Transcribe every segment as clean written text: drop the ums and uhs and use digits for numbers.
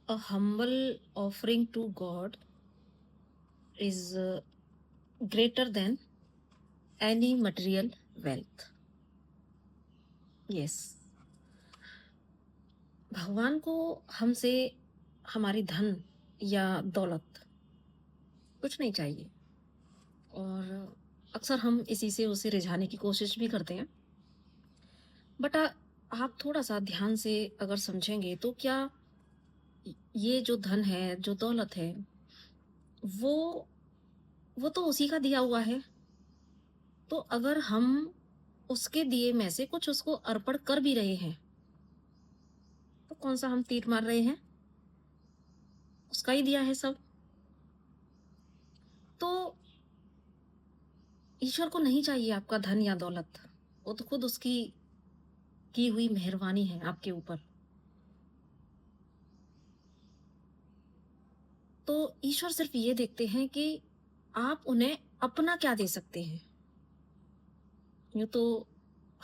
A humble offering to God is greater than any material wealth. Yes, भगवान को हमसे हमारी धन या दौलत कुछ नहीं चाहिए और अक्सर हम इसी से उसे रिझाने की कोशिश भी करते हैं। बट आप थोड़ा-सा ध्यान से अगर समझेंगे तो क्या ये जो धन है, जो दौलत है, वो वो तो उसी का दिया हुआ है। तो अगर हम उसके दिए में से कुछ उसको अर्पण कर भी रहे हैं, तो कौन-सा हम तीर मार रहे हैं? उसका ही दिया है सब। तो ईश्वर को नहीं चाहिए आपका धन या दौलत। वो तो खुद उसकी की हुई मेहरबानी है आपके ऊपर। तो ईश्वर सिर्फ़ ये देखते हैं कि आप उन्हें अपना क्या दे सकते हैं। यूँ तो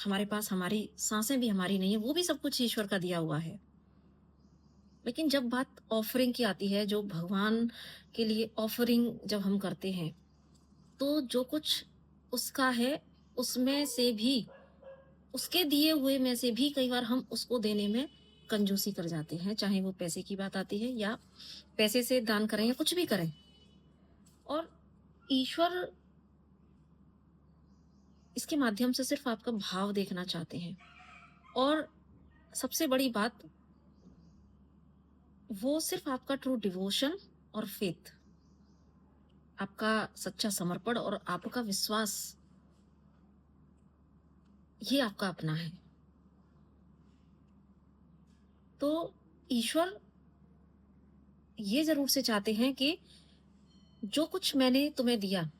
हमारे पास हमारी साँसें भी हमारी नहीं है, वो भी सब कुछ ईश्वर का दिया हुआ है। लेकिन जब बात ऑफरिंग की आती है, जो भगवान के लिए ऑफरिंग जब हम करते हैं, तो जो कुछ उसका है, उसमें से भी उसके दिए हुए में से भी कई बार हम उसको देने में कंजूसी कर जाते हैं, चाहे वो पैसे की बात आती है या पैसे से दान करें या कुछ भी करें। और ईश्वर इसके माध्यम से सिर्फ़ आपका भाव देखना चाहते हैं। और सबसे बड़ी बात, वो सिर्फ़ आपका ट्रू डिवोशन और फेथ, आपका सच्चा समर्पण और आपका विश्वास, ये आपका अपना है। तो ईश्वर ये ज़रूर से चाहते हैं कि जो कुछ मैंने तुम्हें दिया,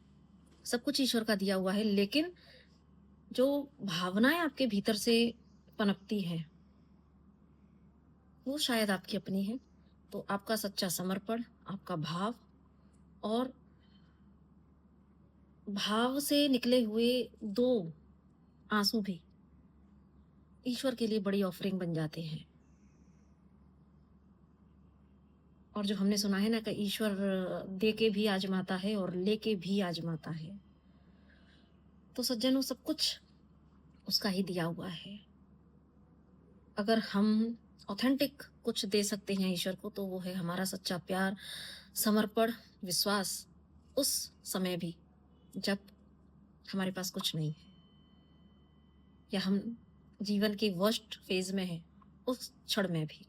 सब कुछ ईश्वर का दिया हुआ है, लेकिन जो भावनाएँ आपके भीतर से पनपती हैं, वो शायद आपकी अपनी हैं। तो आपका सच्चा समर्पण, आपका भाव और भाव से निकले हुए 2 आँसू भी ईश्वर के लिए बड़ी ऑफरिंग बन जाते हैं। और जो हमने सुना है ना कि ईश्वर दे के भी आज़माता है और लेके भी आज़माता है। तो सज्जनों, सब कुछ उसका ही दिया हुआ है। अगर हम ऑथेंटिक कुछ दे सकते हैं ईश्वर को, तो वो है हमारा सच्चा प्यार, समर्पण, विश्वास, उस समय भी जब हमारे पास कुछ नहीं है या हम जीवन के वर्स्ट फेज़ में हैं, उस क्षण में भी।